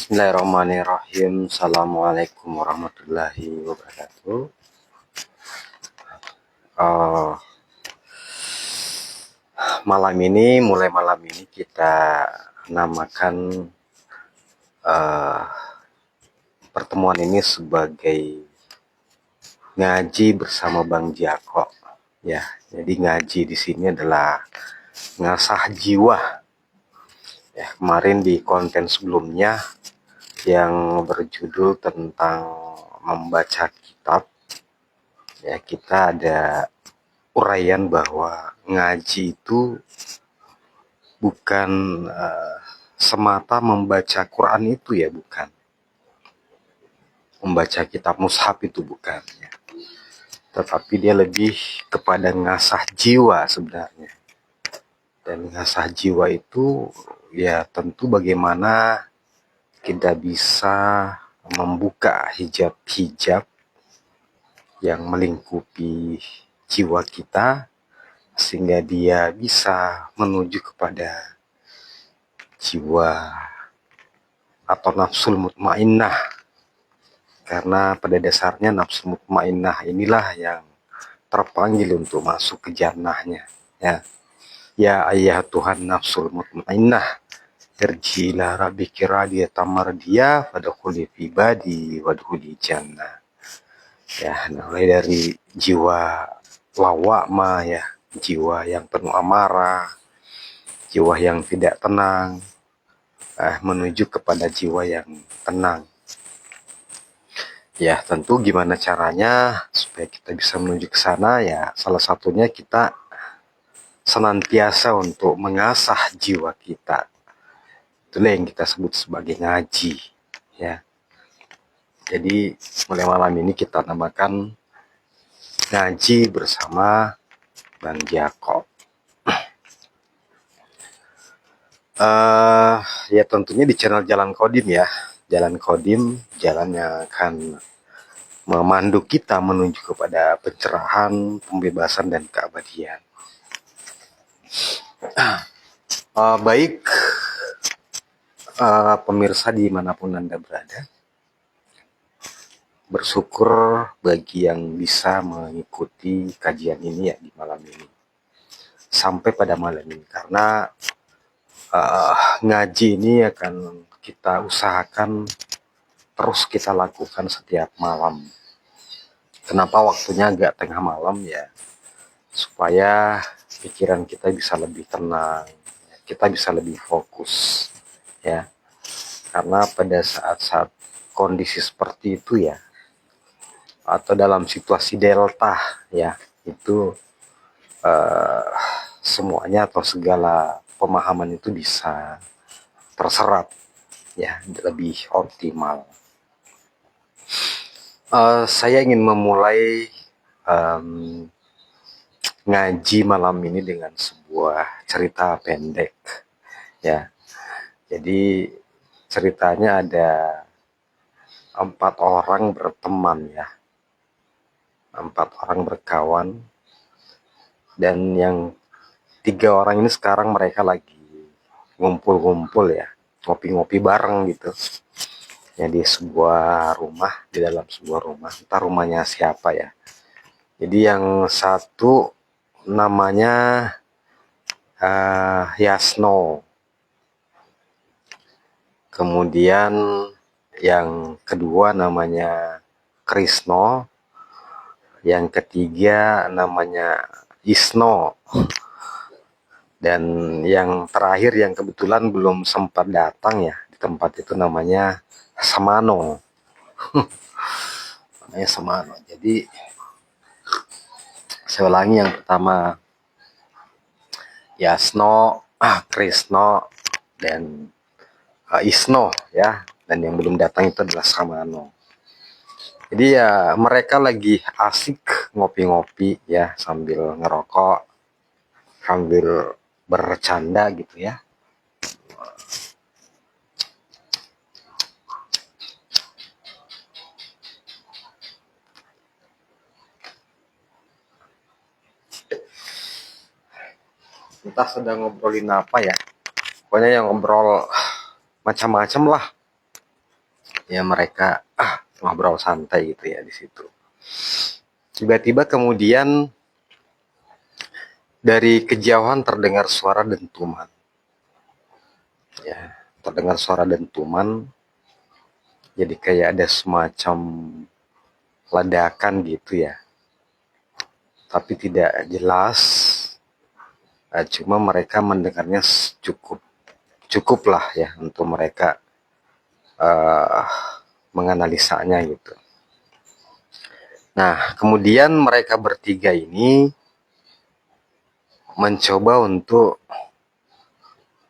Bismillahirrahmanirrahim. Assalamualaikum warahmatullahi wabarakatuh. Eh, mulai malam ini kita namakan eh, pertemuan ini sebagai ngaji bersama Bang Jako. Ya, jadi ngaji di sini adalah ngasah jiwa. Ya, kemarin di konten sebelumnya yang berjudul tentang membaca kitab, ya kita ada uraian bahwa ngaji itu bukan semata membaca Quran itu, ya bukan, membaca kitab mushaf itu bukan, ya. Tetapi dia lebih kepada ngasah jiwa sebenarnya. Dan ngasah jiwa itu ya tentu bagaimana kita bisa membuka hijab-hijab yang melingkupi jiwa kita sehingga dia bisa menuju kepada jiwa atau nafsul mutmainnah. Karena pada dasarnya nafsul mutmainnah inilah yang terpanggil untuk masuk ke jannahnya, ya. Ya ayah Tuhan nafsul mutmainnah, irji ila rabbiki radiyatan mardiyah fadkhuli fi ibadi wadkhuli jannah. Ya, mulai dari jiwa lawakma, ya, jiwa yang penuh amarah, jiwa yang tidak tenang, menuju kepada jiwa yang tenang. Ya, tentu gimana caranya supaya kita bisa menuju ke sana, ya salah satunya kita senantiasa untuk mengasah jiwa kita. Itulah yang kita sebut sebagai ngaji, ya. Jadi mulai malam ini kita namakan ngaji bersama Bang Jakob. Ya tentunya di channel Jalan Kodim, ya. Jalan Kodim, jalan yang akan memandu kita menuju kepada pencerahan, pembebasan, dan keabadian. Baik pemirsa dimanapun Anda berada, bersyukur bagi yang bisa mengikuti kajian ini, ya, di malam ini sampai pada malam ini, karena ngaji ini akan kita usahakan terus kita lakukan setiap malam. Kenapa waktunya agak tengah malam, ya, supaya pikiran kita bisa lebih tenang, kita bisa lebih fokus, ya. Karena pada saat-saat kondisi seperti itu, ya, atau dalam situasi delta, ya, itu semuanya atau segala pemahaman itu bisa terserap, ya, lebih optimal. Saya ingin memulai ngaji malam ini dengan sebuah cerita pendek, ya. Jadi ceritanya ada 4 orang berteman, ya, 4 orang berkawan, dan yang 3 orang ini sekarang mereka lagi ngumpul-ngumpul, ya, ngopi-ngopi bareng gitu, ya, di sebuah rumah, di dalam sebuah rumah, entah rumahnya siapa, ya. Jadi yang satu namanya Yasno, kemudian yang kedua namanya Krisno, yang ketiga namanya Isno, dan yang terakhir yang kebetulan belum sempat datang, ya, di tempat itu namanya Samano. Namanya Samano. Jadi saya ulangi, yang pertama Yasno, Krisno, dan Isno, ya, dan yang belum datang itu adalah Samano. Jadi ya mereka lagi asik ngopi-ngopi, ya, sambil ngerokok, sambil bercanda gitu, ya. Entah sedang ngobrolin apa, ya. Pokoknya yang ngobrol macam-macam lah. Ya mereka ngobrol santai gitu ya di situ. Tiba-tiba kemudian dari kejauhan terdengar suara dentuman. Ya, terdengar suara dentuman. Jadi kayak ada semacam ledakan gitu ya. Tapi tidak jelas. Cuma mereka mendengarnya cukup lah ya untuk mereka uh, menganalisanya gitu. Nah, kemudian mereka bertiga ini mencoba untuk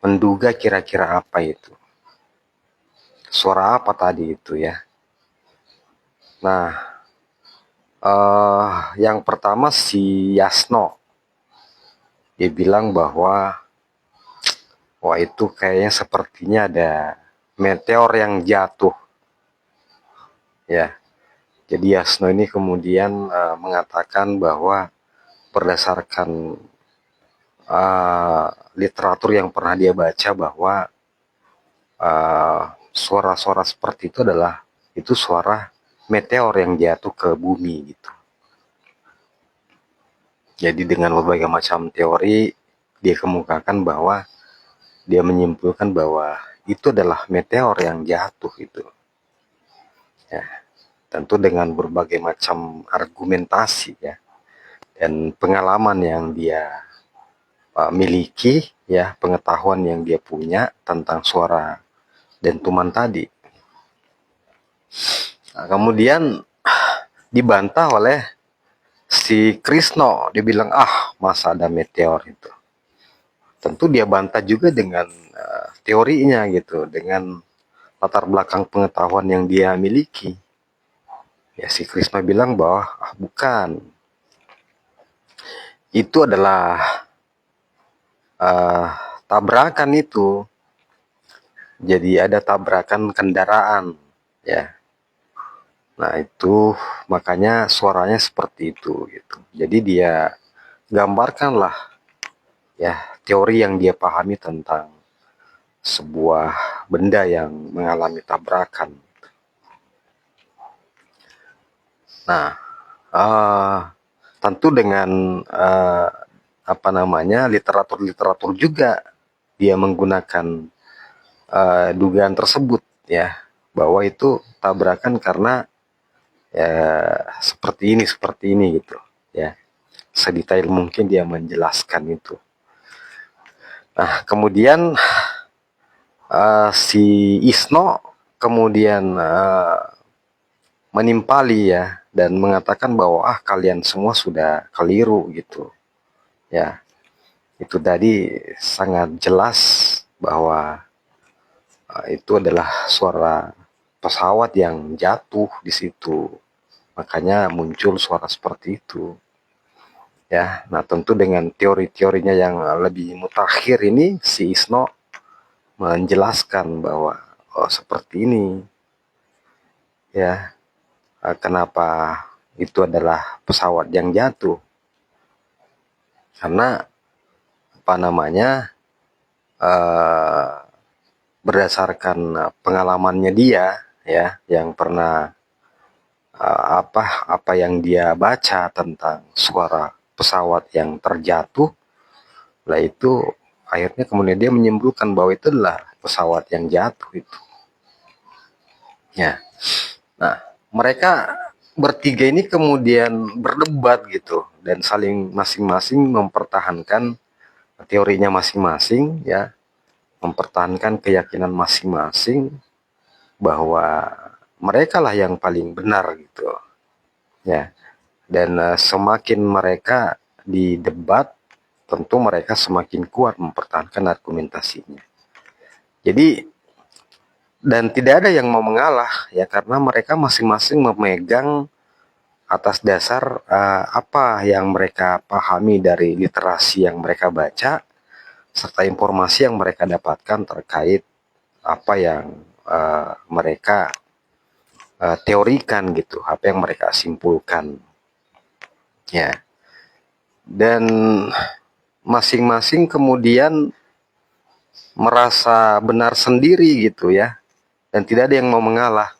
menduga kira-kira apa itu. Suara apa tadi itu ya. Nah, yang pertama si Yasno. Dia bilang bahwa wah itu kayaknya sepertinya ada meteor yang jatuh. Ya, jadi Yasno ini kemudian mengatakan bahwa berdasarkan literatur yang pernah dia baca bahwa suara-suara seperti itu adalah suara meteor yang jatuh ke bumi gitu. Jadi dengan berbagai macam teori dia kemukakan bahwa dia menyimpulkan bahwa itu adalah meteor yang jatuh itu. Ya, tentu dengan berbagai macam argumentasi ya dan pengalaman yang dia miliki ya, pengetahuan yang dia punya tentang suara dentuman tadi. Nah, kemudian dibantah oleh si Krisno. Dia bilang masa ada meteor itu. Tentu dia bantah juga dengan teorinya gitu, dengan latar belakang pengetahuan yang dia miliki. Ya si Krisno bilang bahwa bukan, itu adalah tabrakan itu. Jadi ada tabrakan kendaraan ya. Nah itu makanya suaranya seperti itu gitu. Jadi dia gambarkanlah ya teori yang dia pahami tentang sebuah benda yang mengalami tabrakan. Nah, tentu dengan literatur-literatur juga dia menggunakan dugaan tersebut ya, bahwa itu tabrakan karena ya seperti ini gitu ya. Sedetail mungkin dia menjelaskan itu. Nah, kemudian si Isno kemudian menimpali ya dan mengatakan bahwa kalian semua sudah keliru gitu ya. Itu tadi sangat jelas bahwa itu adalah suara pesawat yang jatuh di situ, makanya muncul suara seperti itu ya. Nah tentu dengan teori-teorinya yang lebih mutakhir ini si Isno menjelaskan bahwa seperti ini ya, kenapa itu adalah pesawat yang jatuh, karena berdasarkan pengalamannya dia ya, yang pernah apa yang dia baca tentang suara pesawat yang terjatuh, lah itu akhirnya kemudian dia menyimpulkan bahwa itu adalah pesawat yang jatuh itu ya. Nah mereka bertiga ini kemudian berdebat gitu dan saling masing-masing mempertahankan teorinya masing-masing ya, mempertahankan keyakinan masing-masing bahwa mereka lah yang paling benar gitu ya. Dan semakin mereka didebat, tentu mereka semakin kuat mempertahankan argumentasinya. Jadi dan tidak ada yang mau mengalah ya, karena mereka masing-masing memegang atas dasar apa yang mereka pahami dari literasi yang mereka baca serta informasi yang mereka dapatkan terkait apa yang mereka teorikan gitu, apa yang mereka simpulkan ya. Dan masing-masing kemudian merasa benar sendiri gitu ya, dan tidak ada yang mau mengalah.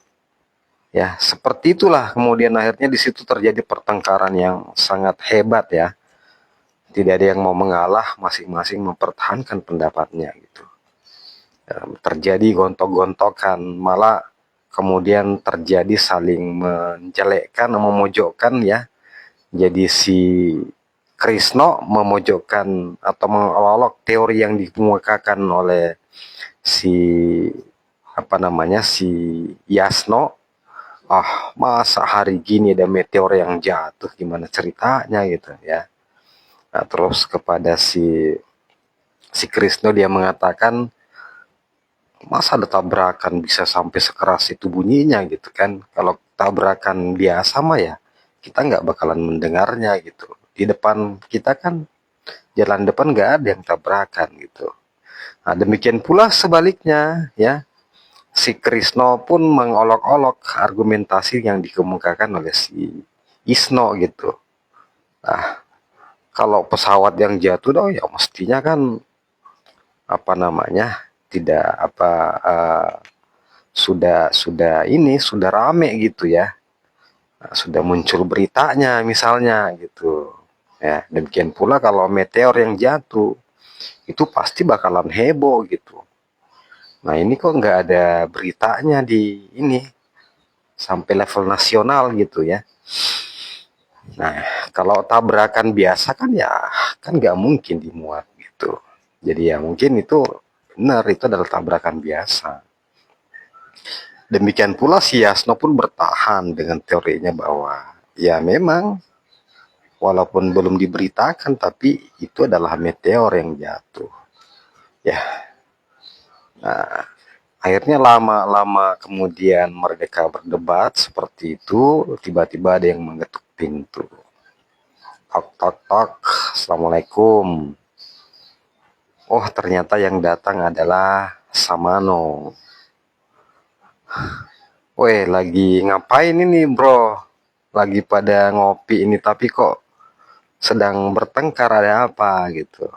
Ya, seperti itulah kemudian akhirnya di situ terjadi pertengkaran yang sangat hebat ya. Tidak ada yang mau mengalah, masing-masing mempertahankan pendapatnya gitu. Terjadi gontok-gontokan, malah kemudian terjadi saling menjelekkan, memojokkan ya. Jadi si Krisno memojokkan atau mengolok teori yang dikemukakan oleh si si Yasno. Masa hari gini ada meteor yang jatuh, gimana ceritanya gitu ya. Nah, terus kepada si Krisno dia mengatakan, masa ada tabrakan bisa sampai sekeras itu bunyinya gitu kan. Kalau tabrakan biasa mah ya kita nggak bakalan mendengarnya gitu. Di depan kita kan, jalan depan nggak ada yang tabrakan gitu. Nah, demikian pula sebaliknya ya. Si Krisno pun mengolok-olok argumentasi yang dikemukakan oleh si Isno gitu. Nah, kalau pesawat yang jatuh dong ya mestinya kan tidak sudah rame gitu ya. Nah, sudah muncul beritanya misalnya gitu. Ya, demikian pula kalau meteor yang jatuh itu pasti bakalan heboh gitu. Nah, ini kok nggak ada beritanya di ini sampai level nasional gitu ya. Nah, kalau tabrakan biasa kan ya kan nggak mungkin dimuat gitu. Jadi ya mungkin itu benar, itu adalah tabrakan biasa. Demikian pula si Yasno pun bertahan dengan teorinya bahwa ya memang walaupun belum diberitakan tapi itu adalah meteor yang jatuh. Ya, nah, akhirnya lama-lama kemudian mereka berdebat seperti itu, tiba-tiba ada yang mengetuk pintu. Tok tok tok, assalamualaikum. Oh, ternyata yang datang adalah Samano. Weh, lagi ngapain ini bro? Lagi pada ngopi ini tapi kok sedang bertengkar, ada apa gitu.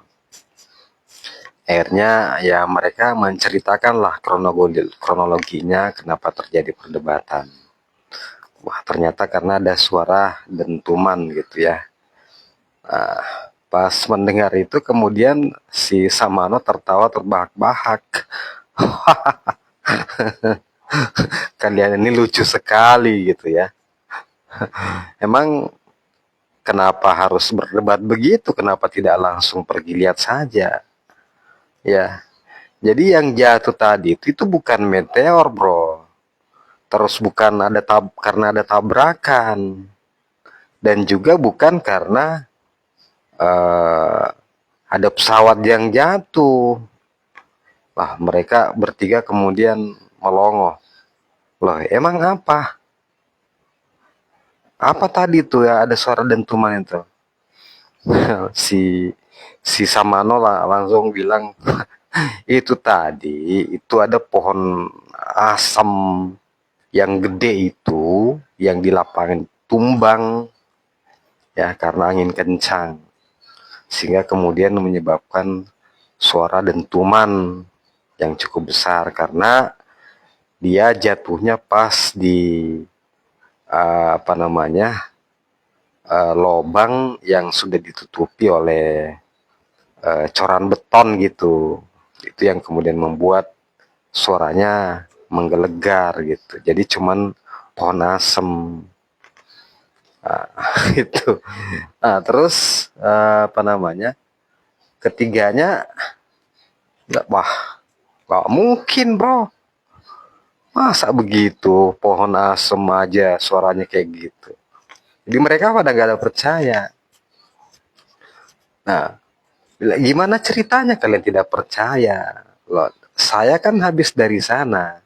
Akhirnya ya mereka menceritakanlah kronologinya kenapa terjadi perdebatan. Wah, ternyata karena ada suara dentuman gitu ya. Pas mendengar itu kemudian si Samano tertawa terbahak-bahak. Kalian ini lucu sekali gitu ya. Emang kenapa harus berdebat begitu? Kenapa tidak langsung pergi lihat saja? Ya, jadi yang jatuh tadi itu bukan meteor, bro. Terus bukan karena ada tabrakan, dan juga bukan karena uh, ada pesawat yang jatuh. Lah, mereka bertiga kemudian melongo. Loh, emang apa? Apa tadi tuh ya ada suara dentuman itu? si si Samano langsung bilang, itu tadi itu ada pohon asam yang gede itu yang di lapangan tumbang ya karena angin kencang, sehingga kemudian menyebabkan suara dentuman yang cukup besar karena dia jatuhnya pas di lobang yang sudah ditutupi oleh coran beton gitu. Itu yang kemudian membuat suaranya menggelegar gitu. Jadi cuman pohon asem. Nah, itu. Nah, terus ketiganya nggak mungkin bro. Masa begitu pohon asem aja suaranya kayak gitu. Jadi mereka pada nggak ada percaya. Nah, gimana ceritanya kalian tidak percaya? Loh, saya kan habis dari sana.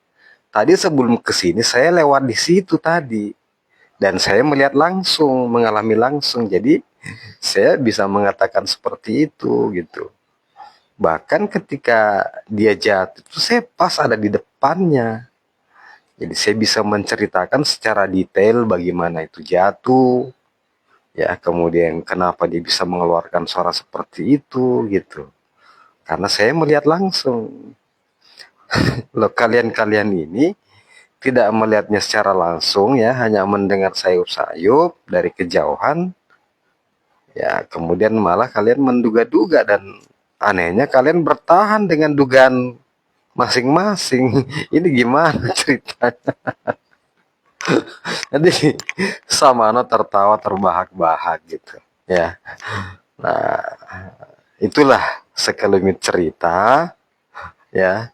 Tadi sebelum kesini saya lewat di situ tadi. Dan saya melihat langsung, mengalami langsung. Jadi saya bisa mengatakan seperti itu gitu. Bahkan ketika dia jatuh, itu saya pas ada di depannya. Jadi saya bisa menceritakan secara detail bagaimana itu jatuh. Ya, kemudian kenapa dia bisa mengeluarkan suara seperti itu gitu. Karena saya melihat langsung. Loh, kalian-kalian ini tidak melihatnya secara langsung ya, hanya mendengar sayup-sayup dari kejauhan, ya kemudian malah kalian menduga-duga, dan anehnya kalian bertahan dengan dugaan masing-masing. Ini gimana ceritanya? Jadi Samano tertawa terbahak-bahak gitu ya. Nah, itulah sekelumit cerita ya.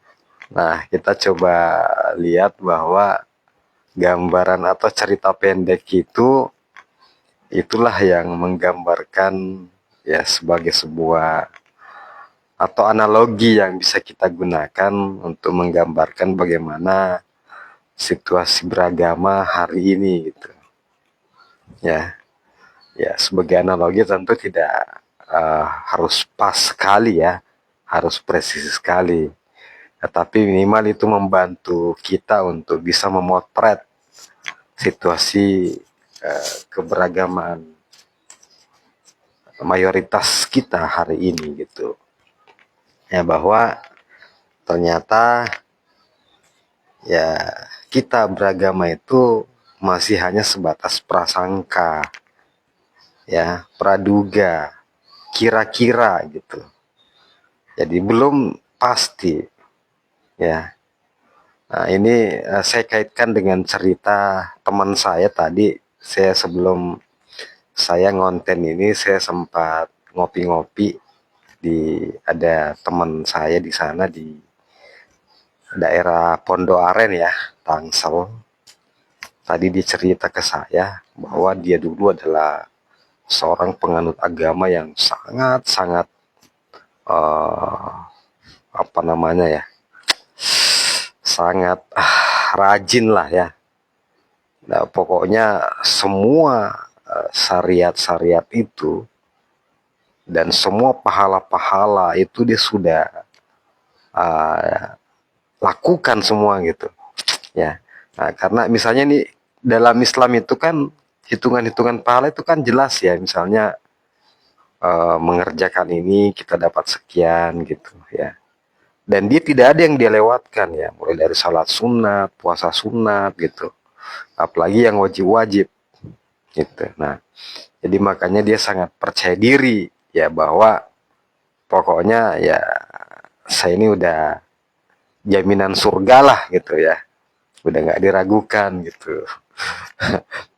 Nah, kita coba lihat bahwa gambaran atau cerita pendek itu, itulah yang menggambarkan ya sebagai sebuah atau analogi yang bisa kita gunakan untuk menggambarkan bagaimana situasi beragama hari ini gitu. Ya, ya sebagai analogi tentu tidak harus pas sekali ya, harus presisi sekali. Tetapi minimal itu membantu kita untuk bisa memotret situasi keberagaman mayoritas kita hari ini gitu. Ya bahwa ternyata ya kita beragama itu masih hanya sebatas prasangka, ya praduga, kira-kira gitu. Jadi belum pasti ya. Nah, ini saya kaitkan dengan cerita teman saya tadi. Saya sebelum saya ngonten ini, saya sempat ngopi-ngopi di, ada teman saya di sana di daerah Pondok Aren ya, Tangsel. Tadi dicerita ke saya bahwa dia dulu adalah seorang penganut agama yang sangat-sangat apa namanya ya, sangat rajin lah ya. Nah, pokoknya semua syariat-syariat itu dan semua pahala-pahala itu dia sudah uh, lakukan semua gitu ya. Nah, karena misalnya nih dalam Islam itu kan hitungan-hitungan pahala itu kan jelas ya, misalnya mengerjakan ini kita dapat sekian gitu ya, dan dia tidak ada yang dia lewatkan ya, mulai dari salat sunat, puasa sunat gitu, apalagi yang wajib-wajib gitu. Nah, jadi makanya dia sangat percaya diri ya bahwa pokoknya ya saya ini udah jaminan surga lah gitu ya, udah nggak diragukan gitu.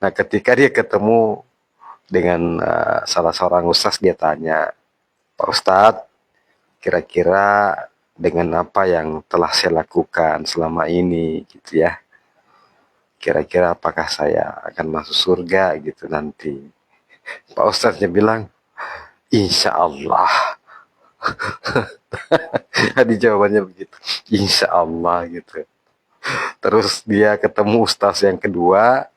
Nah, ketika dia ketemu dengan salah seorang ustaz, dia tanya, Pak Ustadz, kira-kira dengan apa yang telah saya lakukan selama ini gitu ya, kira-kira apakah saya akan masuk surga gitu nanti. Pak Ustadznya bilang, insya Allah. Di jawabannya begitu, insya Allah gitu. Terus dia ketemu ustaz yang kedua,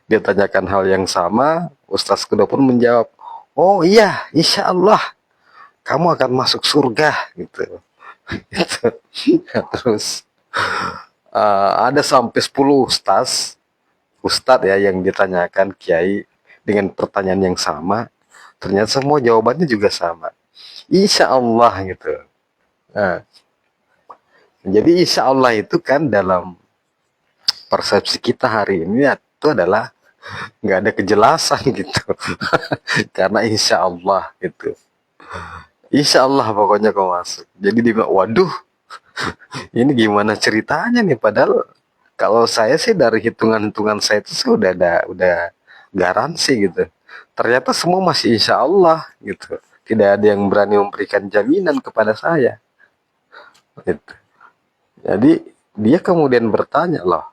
dia tanyakan hal yang sama, ustaz kedua pun menjawab, oh iya, insya Allah kamu akan masuk surga gitu. Gitu. Terus ada sampai 10 ustaz ya yang ditanyakan kiai dengan pertanyaan yang sama, ternyata semua jawabannya juga sama, insya Allah gitu. Nah, jadi insya Allah itu kan dalam persepsi kita hari ini itu adalah nggak ada kejelasan gitu. Karena insya Allah gitu, insya Allah pokoknya kau masuk. Jadi dia bilang, waduh, ini gimana ceritanya nih, padahal kalau saya sih dari hitungan-hitungan saya itu saya udah garansi gitu. Ternyata semua masih insya Allah gitu, tidak ada yang berani memberikan jaminan kepada saya gitu. Jadi dia kemudian bertanya, loh,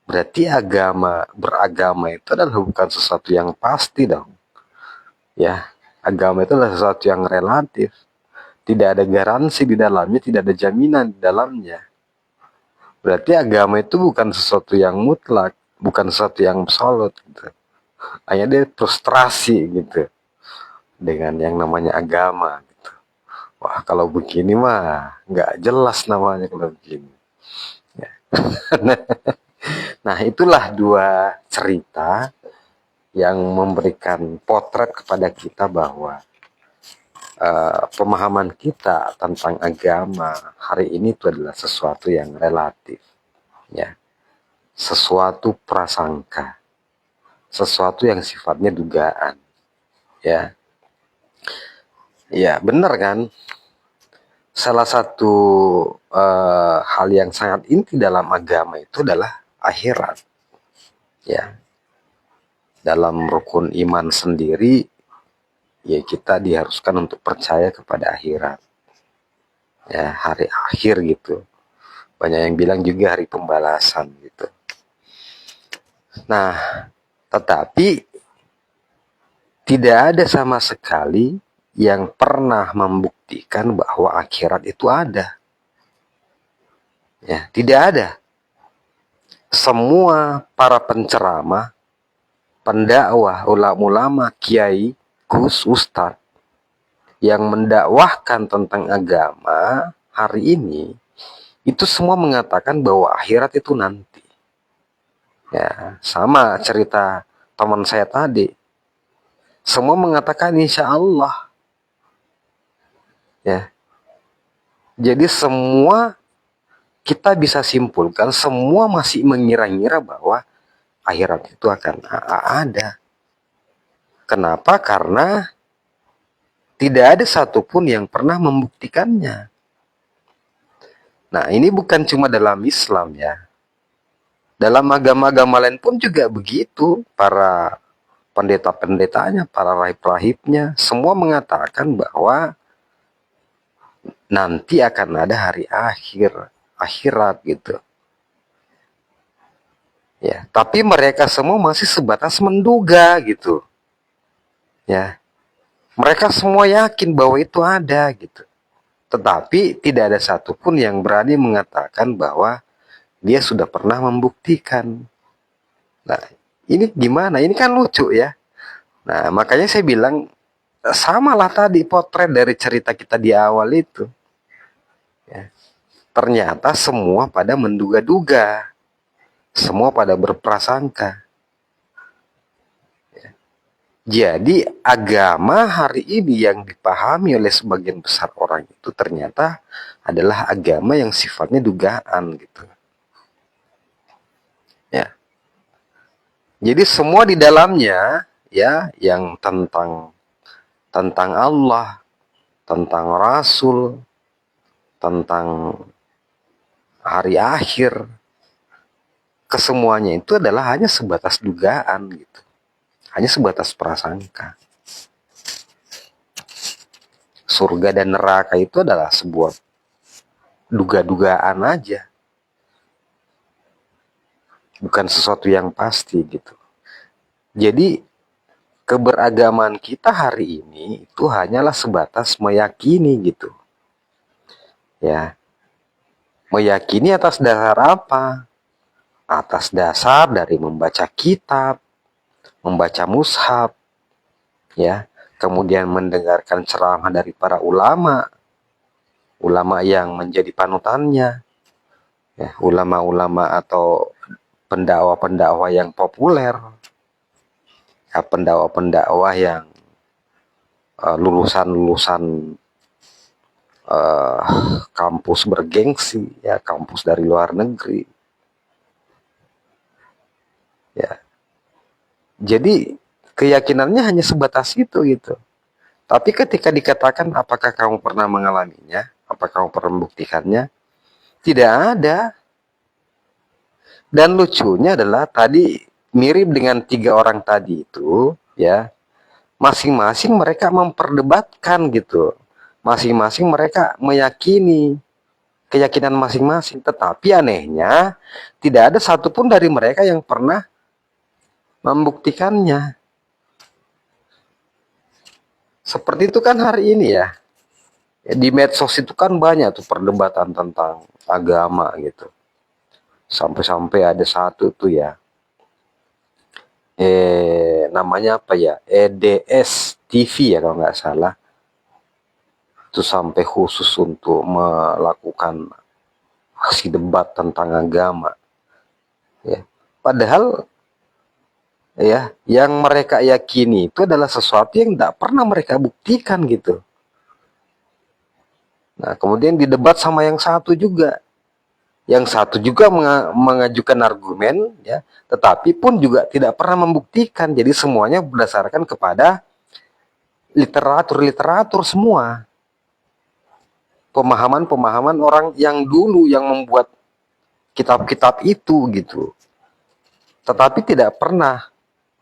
berarti beragama itu adalah bukan sesuatu yang pasti dong. Ya, agama itu adalah sesuatu yang relatif. Tidak ada garansi di dalamnya, tidak ada jaminan di dalamnya. Berarti agama itu bukan sesuatu yang mutlak, bukan sesuatu yang absolut gitu. Hanya dia frustrasi gitu dengan yang namanya agama gitu. Wah, kalau begini mah nggak jelas namanya kalau begini. Ya. Nah, itulah dua cerita yang memberikan potret kepada kita bahwa pemahaman kita tentang agama hari ini itu adalah sesuatu yang relatif, ya, sesuatu prasangka, sesuatu yang sifatnya dugaan, ya. Ya, benar kan? Salah satu hal yang sangat inti dalam agama itu adalah akhirat. Ya, dalam rukun iman sendiri, ya kita diharuskan untuk percaya kepada akhirat. Ya, hari akhir gitu. Banyak yang bilang juga hari pembalasan gitu. Nah, tetapi tidak ada sama sekali yang pernah membuktikan bahwa akhirat itu ada. Ya, tidak ada. Semua para penceramah, pendakwah, ulama-ulama, kiai, gus, ustadz yang mendakwahkan tentang agama hari ini itu semua mengatakan bahwa akhirat itu nanti. Ya, sama cerita teman saya tadi. Semua mengatakan insya Allah. Ya. Jadi semua kita bisa simpulkan semua masih mengira-ngira bahwa akhirat itu akan ada. Kenapa? Karena tidak ada satupun yang pernah membuktikannya. Nah, ini bukan cuma dalam Islam ya. Dalam agama-agama lain pun juga begitu. Para pendeta-pendetanya, para rahib-rahibnya, semua mengatakan bahwa nanti akan ada hari akhirat gitu. Ya, tapi mereka semua masih sebatas menduga gitu. Ya. Mereka semua yakin bahwa itu ada gitu. Tetapi tidak ada satupun yang berani mengatakan bahwa dia sudah pernah membuktikan. Nah, ini gimana? Ini kan lucu ya. Nah, makanya saya bilang samalah tadi potret dari cerita kita di awal itu. Ya. Ternyata semua pada menduga-duga. Semua pada berprasangka. Ya. Jadi agama hari ini yang dipahami oleh sebagian besar orang itu ternyata adalah agama yang sifatnya dugaan gitu. Ya. Jadi semua di dalamnya ya yang tentang Allah, tentang Rasul, tentang hari akhir, kesemuanya itu adalah hanya sebatas dugaan gitu. Hanya sebatas prasangka. Surga dan neraka itu adalah sebuah duga-dugaan aja. Bukan sesuatu yang pasti gitu. Jadi keberagaman kita hari ini itu hanyalah sebatas meyakini gitu. Ya. Meyakini atas dasar apa? Atas dasar dari membaca kitab, membaca mushaf, ya, kemudian mendengarkan ceramah dari para ulama yang menjadi panutannya, ya, ulama-ulama atau pendakwa-pendakwa yang populer, ya, pendakwa-pendakwa yang lulusan-lulusan kampus bergengsi, ya, kampus dari luar negeri. Ya. Jadi keyakinannya hanya sebatas itu gitu. Tapi ketika dikatakan apakah kamu pernah mengalaminya, apakah kamu pernah membuktikannya, tidak ada. Dan lucunya adalah tadi mirip dengan 3 orang tadi itu, ya, masing-masing mereka memperdebatkan gitu. Masing-masing mereka meyakini keyakinan masing-masing. Tetapi anehnya tidak ada satupun dari mereka yang pernah membuktikannya. Seperti itu kan hari ini ya. Di medsos itu kan banyak tuh perdebatan tentang agama gitu. Sampai-sampai ada satu tuh ya. Namanya apa ya? EDS TV ya kalau nggak salah. Itu sampai khusus untuk melakukan aksi debat tentang agama. Ya. Padahal ya, yang mereka yakini itu adalah sesuatu yang tidak pernah mereka buktikan gitu. Nah, kemudian didebat sama yang satu juga. Yang satu juga mengajukan argumen, ya, tetapi pun juga tidak pernah membuktikan. Jadi semuanya berdasarkan kepada literatur semua. Pemahaman-pemahaman orang yang dulu yang membuat kitab-kitab itu gitu. Tetapi tidak pernah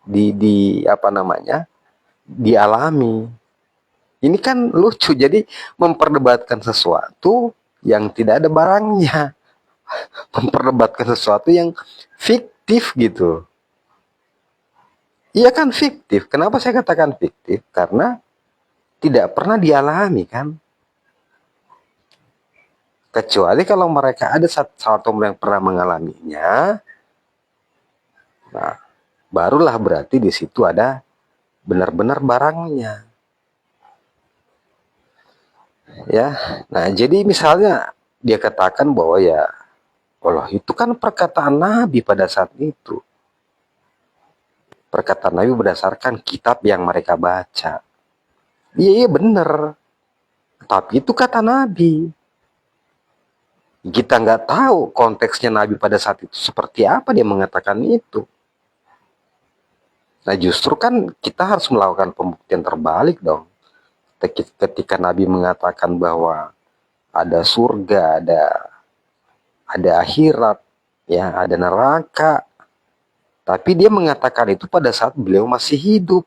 di apa namanya? Dialami. Ini kan lucu, jadi memperdebatkan sesuatu yang tidak ada barangnya. Memperdebatkan sesuatu yang fiktif gitu. Iya kan fiktif. Kenapa saya katakan fiktif? Karena tidak pernah dialami kan. Kecuali kalau mereka ada satu yang pernah mengalaminya, nah barulah berarti di situ ada benar-benar barangnya. Ya, nah jadi misalnya dia katakan bahwa ya Allah itu kan perkataan Nabi pada saat itu. Perkataan Nabi berdasarkan kitab yang mereka baca. Iya benar. Tapi itu kata Nabi. Kita nggak tahu konteksnya Nabi pada saat itu seperti apa dia mengatakan itu. Nah justru kan kita harus melakukan pembuktian terbalik dong. Ketika Nabi mengatakan bahwa ada surga, ada akhirat, ya ada neraka. Tapi dia mengatakan itu pada saat beliau masih hidup,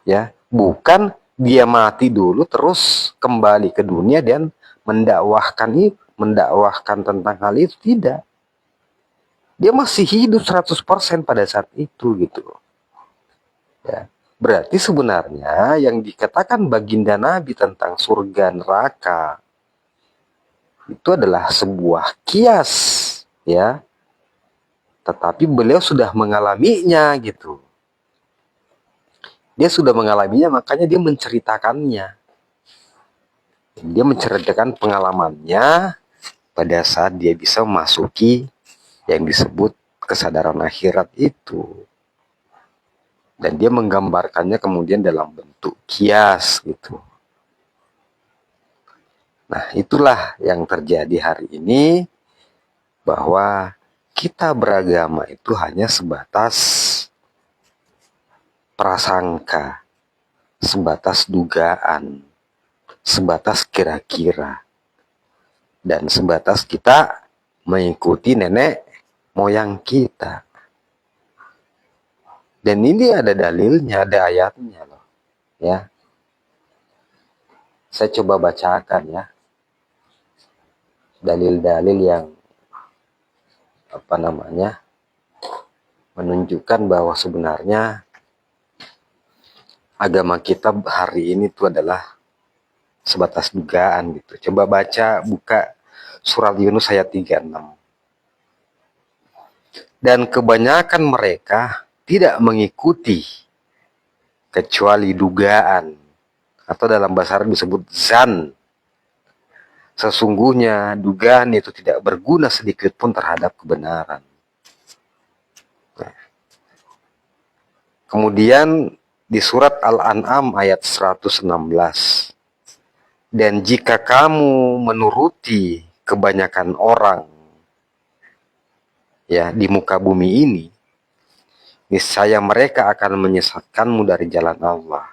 ya bukan dia mati dulu terus kembali ke dunia dan mendakwahkan tentang hal itu, tidak. Dia masih hidup 100% pada saat itu gitu. Ya. Berarti sebenarnya yang dikatakan baginda Nabi tentang surga neraka itu adalah sebuah kias, ya. Tetapi beliau sudah mengalaminya gitu. Dia sudah mengalaminya, makanya dia menceritakannya. Dia menceritakan pengalamannya pada saat dia bisa memasuki yang disebut kesadaran akhirat itu. Dan dia menggambarkannya kemudian dalam bentuk kias gitu. Nah, itulah yang terjadi hari ini, bahwa kita beragama itu hanya sebatas prasangka, sebatas dugaan, sebatas kira-kira, dan sebatas kita mengikuti nenek moyang kita. Dan ini ada dalilnya, ada ayatnya loh, ya. Saya coba bacakan ya dalil-dalil yang apa namanya menunjukkan bahwa sebenarnya agama kita hari ini itu adalah sebatas dugaan gitu. Coba buka surat Yunus ayat 36. Dan kebanyakan mereka tidak mengikuti kecuali dugaan, atau dalam bahasa Arab disebut zan. Sesungguhnya dugaan itu tidak berguna sedikit pun terhadap kebenaran. Nah, kemudian di surat Al-An'am ayat 116. Dan jika kamu menuruti kebanyakan orang, ya, di muka bumi ini, niscaya mereka akan menyesatkanmu dari jalan Allah.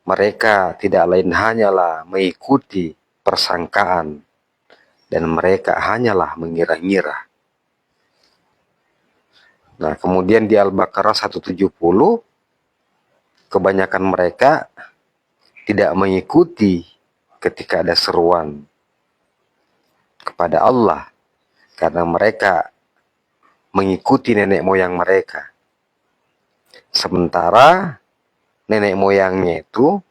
Mereka tidak lain hanyalah mengikuti persangkaan, dan mereka hanyalah mengira-ngira. Nah, kemudian di Al-Baqarah 170, kebanyakan mereka tidak mengikuti ketika ada seruan kepada Allah, karena mereka mengikuti nenek moyang mereka. Sementara nenek moyangnya itu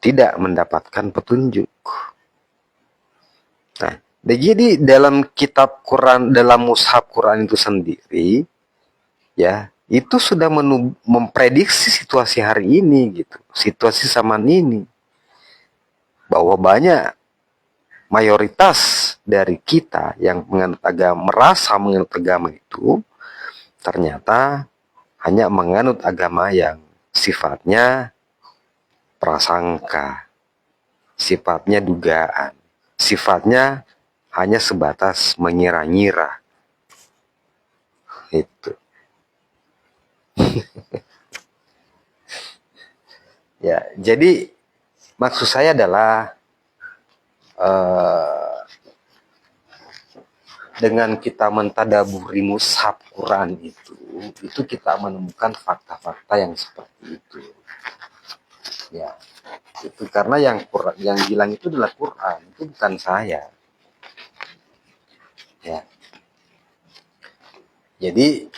tidak mendapatkan petunjuk. Nah, jadi dalam kitab Quran, dalam mushaf Quran itu sendiri, ya, itu sudah memprediksi situasi hari ini gitu, situasi zaman ini, bahwa banyak mayoritas dari kita yang menganut agama, merasa menganut agama itu ternyata hanya menganut agama yang sifatnya prasangka, sifatnya dugaan, sifatnya hanya sebatas mengira-ngira. Itu. Ya, jadi maksud saya adalah dengan kita mentadaburi mushaf Quran itu kita menemukan fakta-fakta yang seperti itu. Ya, itu karena yang bilang itu adalah Quran, itu bukan saya. Ya. Jadi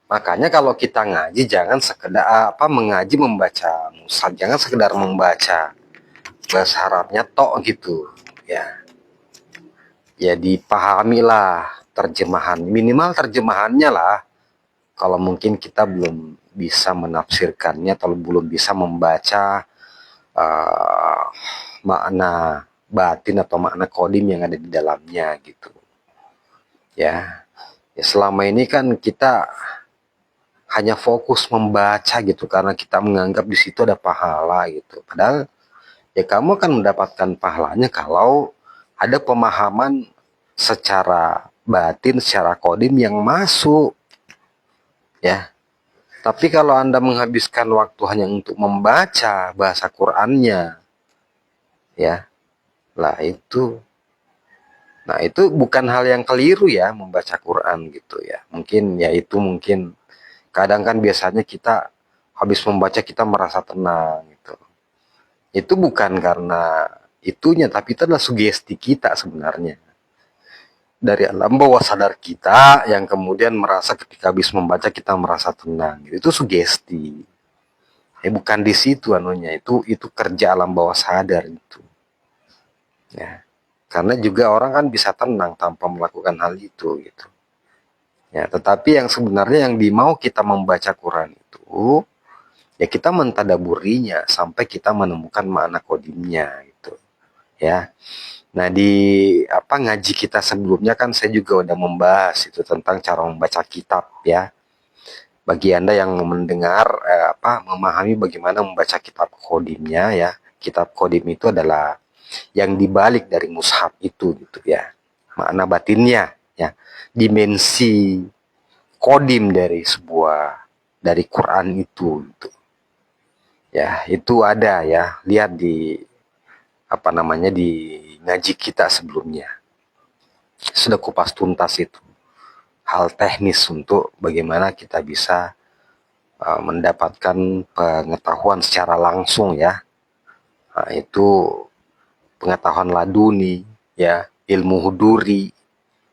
makanya kalau kita ngaji jangan sekedar mengaji membaca mushaf, jangan sekedar membaca bahasa Arabnya tok gitu. Ya. Ya dipahamilah terjemahan, minimal terjemahannya lah. Kalau mungkin kita belum bisa menafsirkannya atau belum bisa membaca uh, makna batin atau makna kodim yang ada di dalamnya gitu. Ya, ya selama ini kan kita hanya fokus membaca gitu karena kita menganggap di situ ada pahala gitu. Padahal ya kamu akan mendapatkan pahalanya kalau ada pemahaman secara batin, secara kodim yang masuk. Ya, tapi kalau Anda menghabiskan waktu hanya untuk membaca bahasa Qur'annya, ya, lah itu, nah itu bukan hal yang keliru ya membaca Quran gitu ya. Mungkin ya itu mungkin kadang kan biasanya kita habis membaca kita merasa tenang gitu. Itu bukan karena itunya, tapi itu adalah sugesti kita sebenarnya. Dari alam bawah sadar kita yang kemudian merasa ketika habis membaca kita merasa tenang. Itu sugesti. Bukan di situ anunya, itu kerja alam bawah sadar itu. Ya. Karena juga orang kan bisa tenang tanpa melakukan hal itu gitu. Ya, tetapi yang sebenarnya yang dimau kita membaca Quran itu ya kita mentadaburinya sampai kita menemukan makna kodimnya gitu. Ya. Nah, di ngaji kita sebelumnya kan saya juga udah membahas itu tentang cara membaca kitab ya. Bagi Anda yang mendengar memahami bagaimana membaca kitab kodimnya ya. Kitab kodim itu adalah yang dibalik dari mushaf itu gitu ya. Makna batinnya ya. Dimensi kodim dari Quran itu gitu. Ya, itu ada ya. Lihat di di ngaji kita sebelumnya. Sudah kupas tuntas itu. Hal teknis untuk bagaimana kita bisa mendapatkan pengetahuan secara langsung ya. Nah, itu pengetahuan laduni ya, ilmu huduri.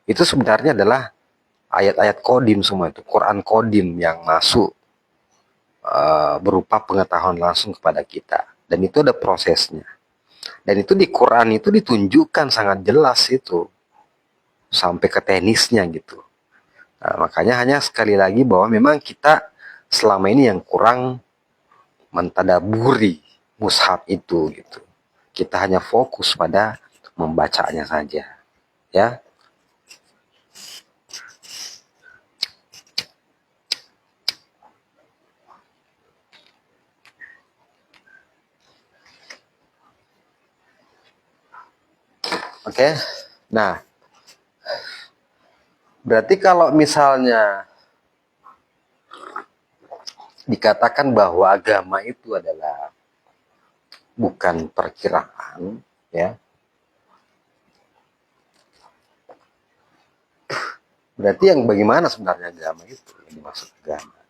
Itu sebenarnya adalah ayat-ayat kodim semua itu, Quran kodim yang masuk berupa pengetahuan langsung kepada kita. Dan itu ada prosesnya. Dan itu di Quran itu ditunjukkan sangat jelas itu. Sampai ke tenisnya gitu. Nah, makanya hanya sekali lagi bahwa memang kita selama ini yang kurang mentadaburi mushaf itu gitu. Kita hanya fokus pada membacanya saja. Ya. Oke. Nah, berarti kalau misalnya dikatakan bahwa agama itu adalah bukan perkiraan, ya. Berarti yang bagaimana sebenarnya agama itu yang dimaksud agama?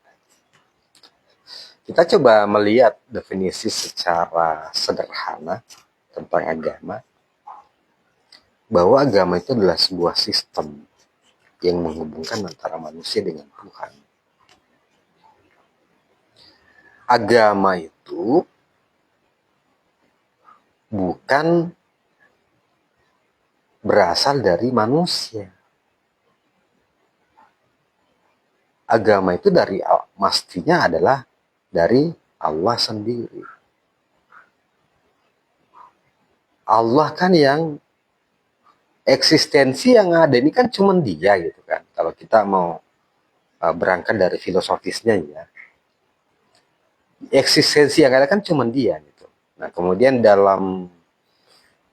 Kita coba melihat definisi secara sederhana tentang agama. Bahwa agama itu adalah sebuah sistem yang menghubungkan antara manusia dengan Tuhan. Agama itu bukan berasal dari manusia. Agama itu mestinya adalah dari Allah sendiri. Allah kan yang eksistensi yang ada ini kan cuma dia gitu kan. Kalau kita mau berangkat dari filosofisnya ya. Eksistensi yang ada kan cuma dia gitu. Nah, kemudian dalam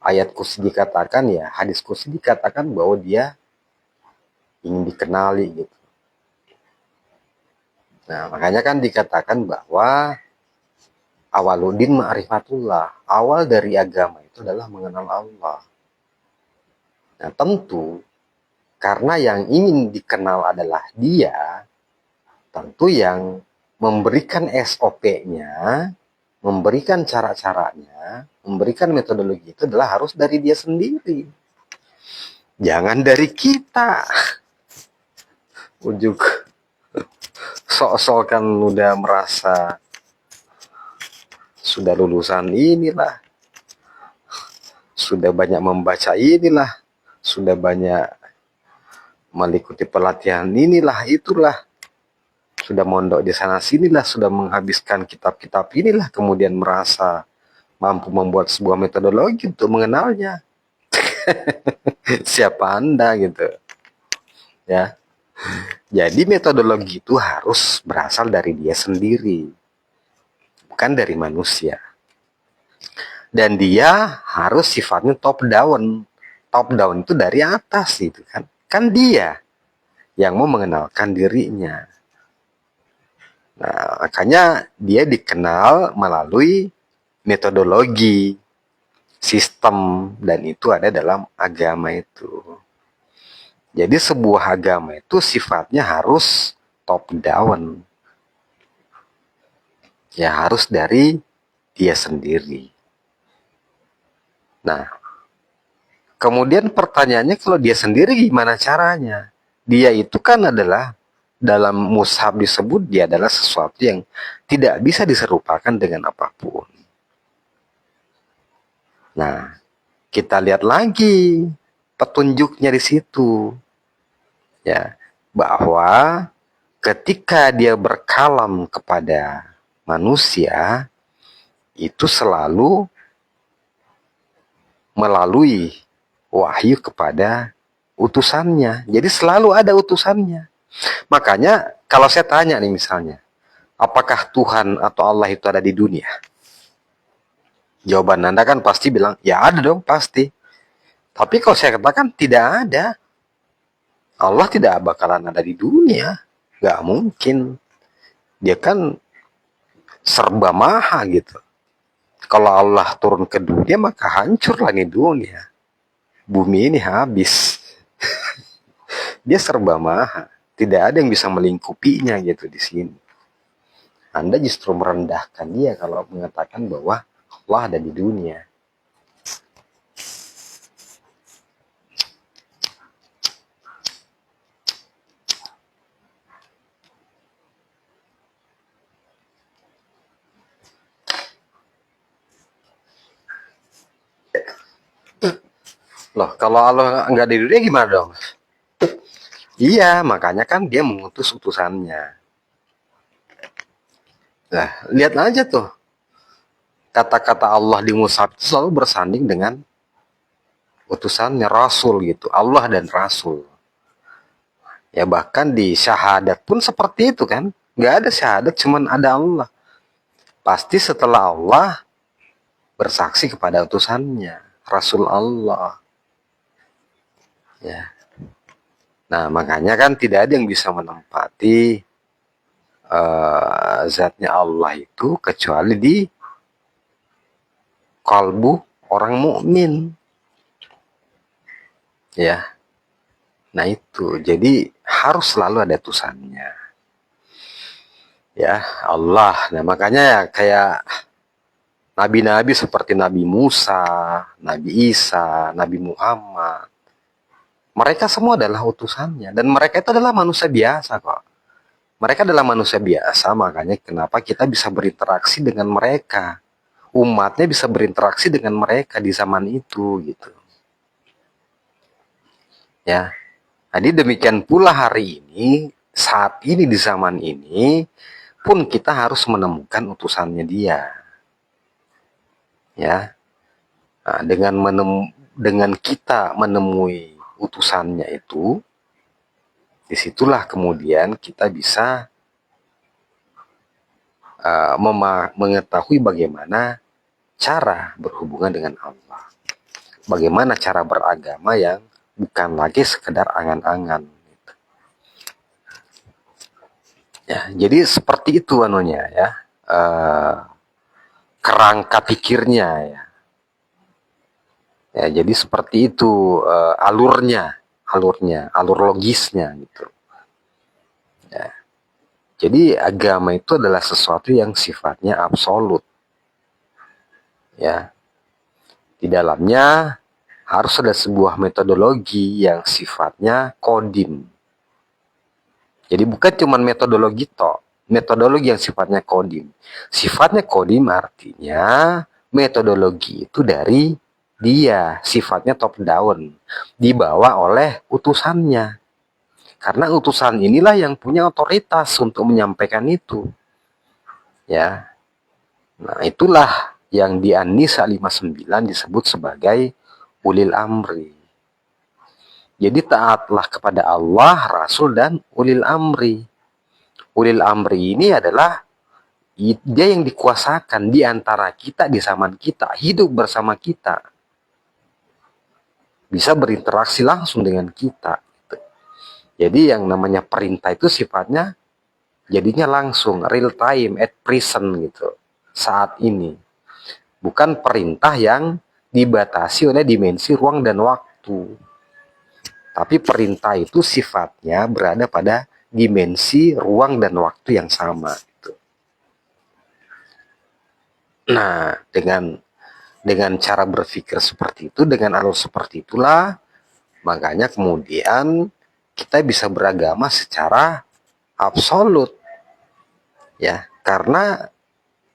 ayat kursi dikatakan, ya hadis kursi dikatakan bahwa dia ingin dikenali gitu. Nah, makanya kan dikatakan bahwa awaludin ma'rifatullah, awal dari agama itu adalah mengenal Allah. Nah, tentu karena yang ingin dikenal adalah dia, tentu yang memberikan SOP-nya, memberikan cara-caranya, memberikan metodologi itu adalah harus dari dia sendiri. Jangan dari kita. Ujuk sok-sok kan udah merasa sudah lulusan inilah, sudah banyak membaca inilah, sudah banyak mengikuti pelatihan inilah, itulah, sudah mondok di sana sinilah, sudah menghabiskan kitab-kitab inilah, kemudian merasa mampu membuat sebuah metodologi untuk mengenalnya. Siapa Anda gitu ya. Jadi metodologi itu harus berasal dari dia sendiri, bukan dari manusia. Dan dia harus sifatnya top down. Top down itu dari atas gitu kan. Kan dia yang mau mengenalkan dirinya. Nah, makanya dia dikenal melalui metodologi, sistem, dan itu ada dalam agama itu. Jadi sebuah agama itu sifatnya harus top down. Ya harus dari dia sendiri. Nah, kemudian pertanyaannya kalau dia sendiri gimana caranya? Dia itu kan adalah dalam mushaf disebut dia adalah sesuatu yang tidak bisa diserupakan dengan apapun. Nah, kita lihat lagi petunjuknya di situ. Ya, bahwa ketika dia berkalam kepada manusia itu selalu melalui wahyu kepada utusannya. Jadi selalu ada utusannya. Makanya kalau saya tanya nih misalnya, apakah Tuhan atau Allah itu ada di dunia? Jawaban Anda kan pasti bilang, ya ada dong pasti. Tapi kalau saya katakan tidak ada. Allah tidak bakalan ada di dunia. Gak mungkin. Dia kan serba maha gitu. Kalau Allah turun ke dunia maka hancurlah nih dunia. Bumi ini habis. Dia serba maha. Tidak ada yang bisa melingkupinya gitu di sini. Anda justru merendahkan dia kalau mengatakan bahwa Allah ada di dunia. Loh, kalau Allah nggak di dunia gimana dong? Iya, makanya kan dia mengutus utusannya. Nah, lihat aja tuh. Kata-kata Allah di mushaf itu selalu bersanding dengan utusannya Rasul gitu. Allah dan Rasul. Ya bahkan di syahadat pun seperti itu kan. Nggak ada syahadat, cuman ada Allah. Pasti setelah Allah bersaksi kepada utusannya. Rasul Allah. Ya. Nah, makanya kan tidak ada yang bisa menempati zatnya Allah itu kecuali di kalbu orang mukmin. Ya. Nah itu, jadi harus selalu ada utusannya. Ya, Allah. Nah, makanya ya kayak nabi-nabi seperti Nabi Musa, Nabi Isa, Nabi Muhammad. Mereka semua adalah utusannya dan mereka itu adalah manusia biasa kok. Mereka adalah manusia biasa, makanya kenapa kita bisa berinteraksi dengan mereka. Umatnya bisa berinteraksi dengan mereka di zaman itu gitu. Ya. Jadi demikian pula hari ini, saat ini di zaman ini pun kita harus menemukan utusannya dia. Ya. Nah, dengan kita menemui utusannya itu, disitulah kemudian kita bisa mengetahui bagaimana cara berhubungan dengan Allah. bagaimana cara beragama yang bukan lagi sekedar angan-angan. Gitu. Ya, jadi seperti itu anunya ya, kerangka pikirnya ya. Ya, jadi seperti itu alur logisnya gitu. Ya. Jadi agama itu adalah sesuatu yang sifatnya absolut. Ya, di dalamnya harus ada sebuah metodologi yang sifatnya kodim. Jadi bukan cuma metodologi metodologi yang sifatnya kodim. Sifatnya kodim artinya metodologi itu dari dia, sifatnya top down, dibawa oleh utusannya. Karena utusan inilah yang punya otoritas untuk menyampaikan itu. Ya. Nah, itulah yang di An-Nisa 59 disebut sebagai ulil amri. Jadi taatlah kepada Allah, Rasul, dan ulil amri. Ulil amri ini adalah dia yang dikuasakan di antara kita, di zaman kita, hidup bersama kita. Bisa berinteraksi langsung dengan kita. Jadi yang namanya perintah itu sifatnya jadinya langsung, real time, at present gitu. Saat ini. Bukan perintah yang dibatasi oleh dimensi ruang dan waktu. Tapi perintah itu sifatnya berada pada dimensi ruang dan waktu yang sama. Gitu. Nah, dengan cara berpikir seperti itu, dengan alur seperti itulah, makanya kemudian kita bisa beragama secara absolut. Ya, karena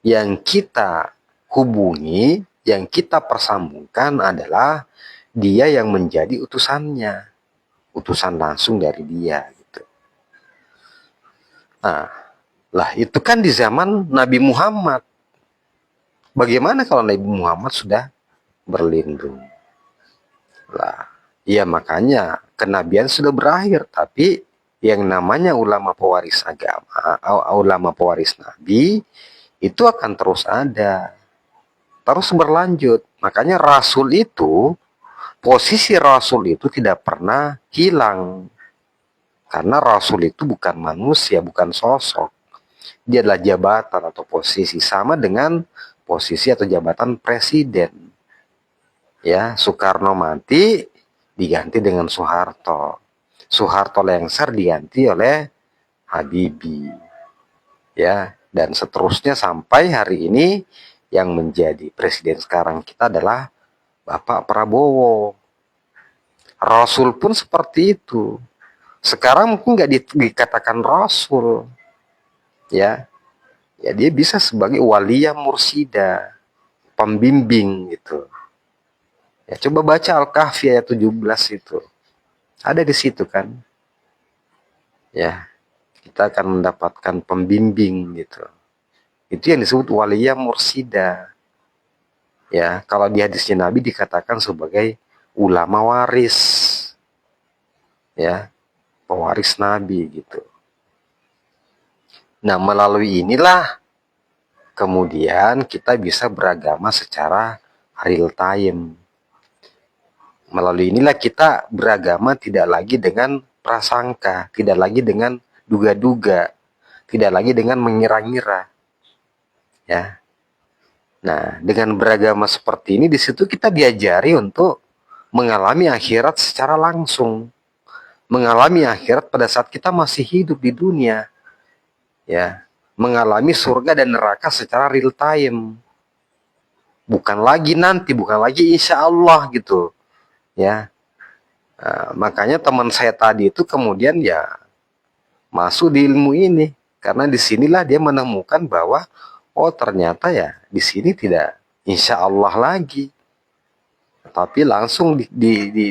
yang kita hubungi, yang kita persambungkan adalah dia yang menjadi utusannya. Utusan langsung dari dia gitu. Nah, lah itu kan di zaman Nabi Muhammad. Bagaimana kalau Nabi Muhammad sudah berlindung? Lah, ya makanya kenabian sudah berakhir, tapi yang namanya ulama pewaris agama, ulama pewaris Nabi itu akan terus ada, terus berlanjut. Makanya Rasul itu, posisi Rasul itu tidak pernah hilang. Karena Rasul itu bukan manusia, bukan sosok. Dia adalah jabatan atau posisi. Sama dengan posisi atau jabatan presiden. Ya, Soekarno mati, diganti dengan Soeharto. Soeharto lengser diganti oleh Habibie. Ya, dan seterusnya sampai hari ini yang menjadi presiden sekarang kita adalah Bapak Prabowo. Rasul pun seperti itu. Sekarang mungkin nggak dikatakan Rasul, ya dia bisa sebagai walia mursida, pembimbing gitu. Ya coba baca Al-Kahfi ayat 17 itu. Ada di situ kan. Ya, kita akan mendapatkan pembimbing gitu. Itu yang disebut walia mursida. Ya, kalau di hadisnya Nabi dikatakan sebagai ulama waris. Ya, pewaris Nabi gitu. Nah, melalui inilah kemudian kita bisa beragama secara real time. Melalui inilah kita beragama tidak lagi dengan prasangka, tidak lagi dengan duga-duga, tidak lagi dengan mengira-ngira. Ya. Nah, dengan beragama seperti ini di situ kita diajari untuk mengalami akhirat secara langsung. Mengalami akhirat pada saat kita masih hidup di dunia. Ya, mengalami surga dan neraka secara real time. Bukan lagi nanti, bukan lagi insya Allah gitu. Ya, makanya teman saya tadi itu kemudian ya masuk di ilmu ini. Karena disinilah dia menemukan bahwa oh ternyata ya di sini tidak insya Allah lagi. Tapi langsung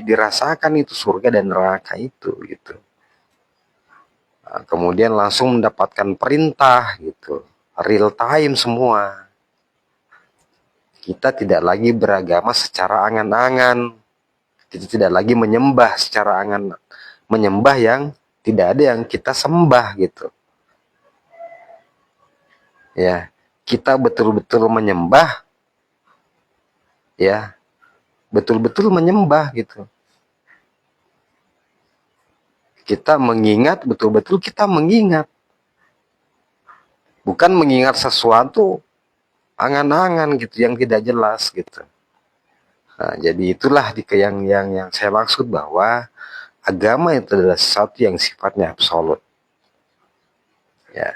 dirasakan itu surga dan neraka itu gitu. Kemudian langsung mendapatkan perintah gitu. Real time semua. Kita tidak lagi beragama secara angan-angan. Kita tidak lagi menyembah secara angan, menyembah yang tidak ada yang kita sembah gitu. Ya, kita betul-betul menyembah ya betul-betul menyembah gitu. Kita mengingat, betul-betul kita mengingat. Bukan mengingat sesuatu angan-angan gitu yang tidak jelas gitu. Nah, jadi itulah yang saya maksud bahwa agama itu adalah sesuatu yang sifatnya absolut. Ya,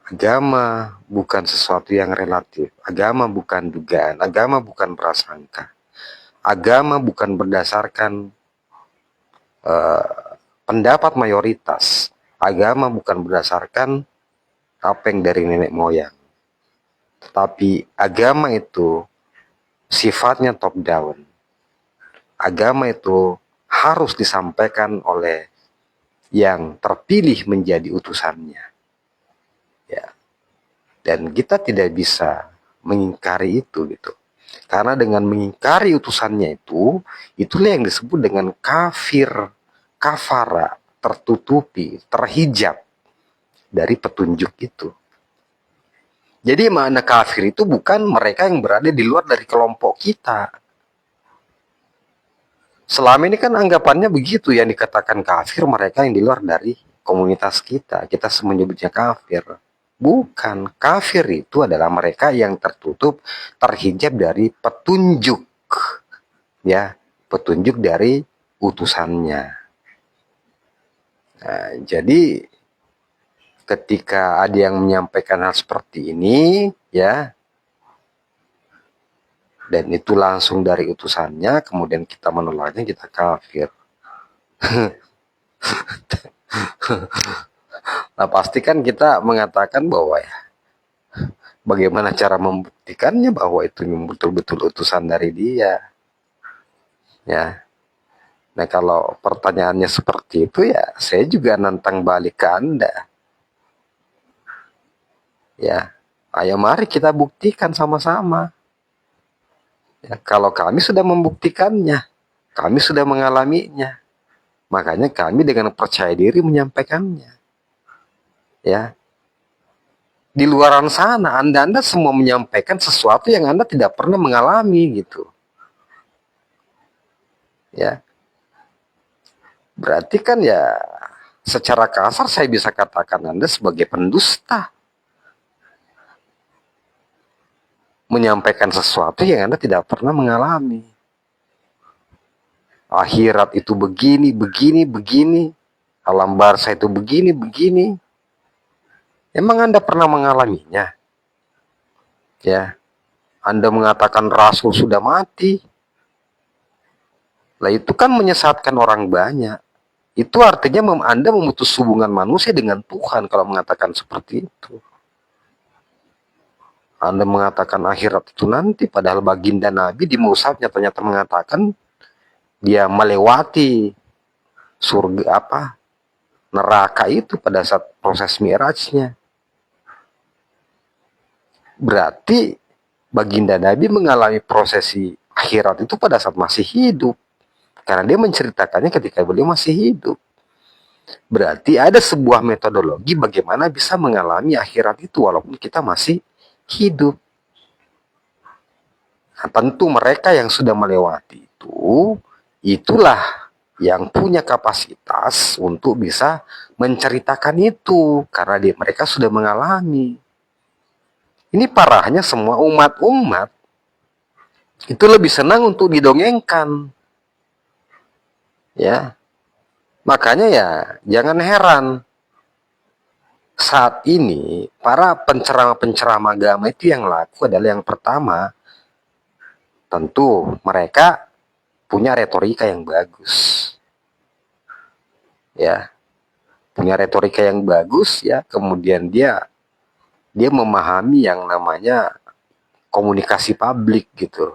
agama bukan sesuatu yang relatif. Agama bukan dugaan. Agama bukan prasangka. Agama bukan berdasarkan pendapat mayoritas. Agama bukan berdasarkan apa yang dari nenek moyang. Tetapi agama itu sifatnya top down. Agama itu harus disampaikan oleh yang terpilih menjadi utusannya. Ya. Dan kita tidak bisa mengingkari itu gitu. Karena dengan mengingkari utusannya itu, itulah yang disebut dengan kafir, kafara, tertutupi, terhijab dari petunjuk itu. Jadi makna kafir itu bukan mereka yang berada di luar dari kelompok kita. Selama ini kan anggapannya begitu, yang dikatakan kafir mereka yang di luar dari komunitas kita. Kita menyebutnya kafir. Bukan, kafir itu adalah mereka yang tertutup, terhijab dari petunjuk. Ya, petunjuk dari utusannya. Nah, jadi ketika ada yang menyampaikan hal seperti ini, ya, dan itu langsung dari utusannya, kemudian kita menolaknya, kita kafir. Nah, pasti kan kita mengatakan bahwa ya, bagaimana cara membuktikannya bahwa itu betul-betul utusan dari dia. Ya. Nah, kalau pertanyaannya seperti itu ya, saya juga nantang balik ke Anda. Ya. Ayo mari kita buktikan sama-sama. Ya, kalau kami sudah membuktikannya, kami sudah mengalaminya, makanya kami dengan percaya diri menyampaikannya. Ya, di luaran sana Anda semua menyampaikan sesuatu yang Anda tidak pernah mengalami gitu. Ya, berarti kan ya secara kasar saya bisa katakan Anda sebagai pendusta, menyampaikan sesuatu yang Anda tidak pernah mengalami. Akhirat itu begini, begini, begini. Alam barzah itu begini, begini. Emang Anda pernah mengalaminya? Ya, Anda mengatakan Rasul sudah mati. Lah itu kan menyesatkan orang banyak. Itu artinya Anda memutus hubungan manusia dengan Tuhan kalau mengatakan seperti itu. Anda mengatakan akhirat itu nanti, padahal baginda Nabi di Mus'hafnya ternyata mengatakan dia melewati surga neraka itu pada saat proses Mi'rajnya. Berarti baginda Nabi mengalami prosesi akhirat itu pada saat masih hidup. Karena dia menceritakannya ketika beliau masih hidup. Berarti ada sebuah metodologi bagaimana bisa mengalami akhirat itu walaupun kita masih hidup. Nah, tentu mereka yang sudah melewati itu, itulah yang punya kapasitas untuk bisa menceritakan itu. Karena mereka sudah mengalami. Ini parahnya semua umat-umat itu lebih senang untuk didongengkan. Ya, makanya ya jangan heran saat ini para penceramah-penceramah agama itu yang laku adalah yang pertama, tentu mereka punya retorika yang bagus. Ya, punya retorika yang bagus ya, kemudian dia memahami yang namanya komunikasi publik gitu.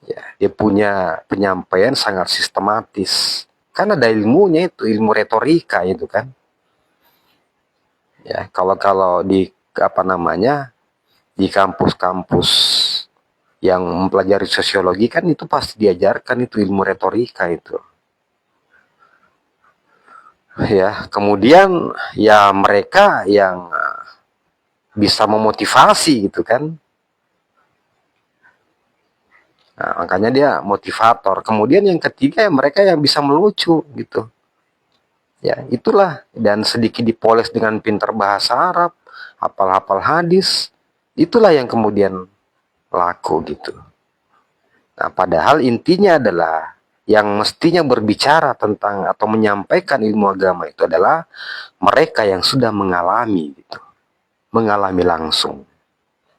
Ya, dia punya penyampaian sangat sistematis. Kan ada ilmunya itu, ilmu retorika itu kan. Ya, kalau di di kampus-kampus yang mempelajari sosiologi kan itu pasti diajarkan itu ilmu retorika itu. Ya, kemudian ya mereka yang bisa memotivasi gitu kan. Nah, makanya dia motivator. Kemudian yang ketiga ya mereka yang bisa melucu gitu. Ya, itulah, dan sedikit dipoles dengan pintar bahasa Arab, hafal-hafal hadis. Itulah yang kemudian laku gitu. Nah, padahal intinya adalah yang mestinya berbicara tentang atau menyampaikan ilmu agama itu adalah mereka yang sudah mengalami gitu. Mengalami langsung.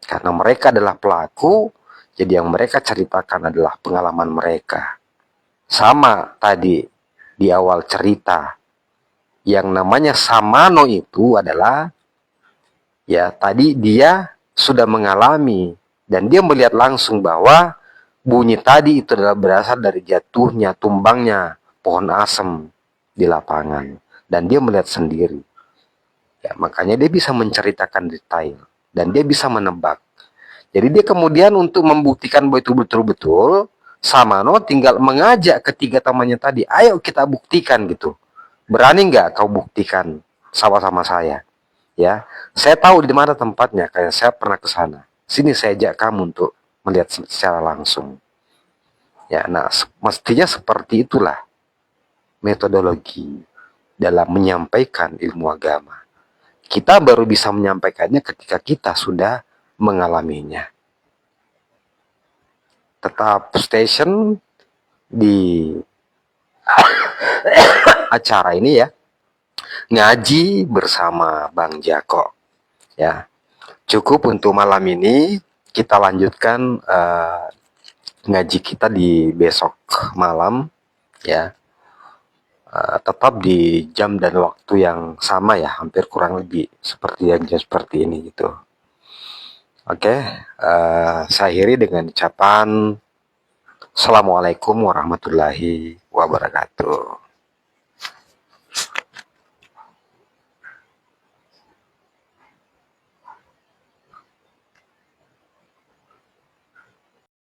Karena mereka adalah pelaku, jadi yang mereka ceritakan adalah pengalaman mereka. Sama tadi di awal cerita, yang namanya Samano itu adalah ya tadi dia sudah mengalami dan dia melihat langsung bahwa bunyi tadi itu adalah berasal dari jatuhnya, tumbangnya pohon asem di lapangan dan dia melihat sendiri. Ya, makanya dia bisa menceritakan detail dan dia bisa menebak. Jadi dia kemudian untuk membuktikan bahwa itu betul-betul, Samano tinggal mengajak ketiga temannya tadi, ayo kita buktikan gitu. Berani nggak kau buktikan sama-sama saya? Ya, saya tahu di mana tempatnya, kayak saya pernah ke sana. Sini saya ajak kamu untuk melihat secara langsung. Ya, nah mestinya seperti itulah metodologi dalam menyampaikan ilmu agama. Kita baru bisa menyampaikannya ketika kita sudah mengalaminya. Tetap station di acara ini ya, ngaji bersama Bang Jako. Ya, cukup untuk malam ini. Kita lanjutkan ngaji kita di besok malam ya. Tetap di jam dan waktu yang sama ya, hampir kurang lebih seperti yang seperti ini gitu. Oke, saya akhiri dengan ucapan Assalamualaikum warahmatullahi wabarakatuh.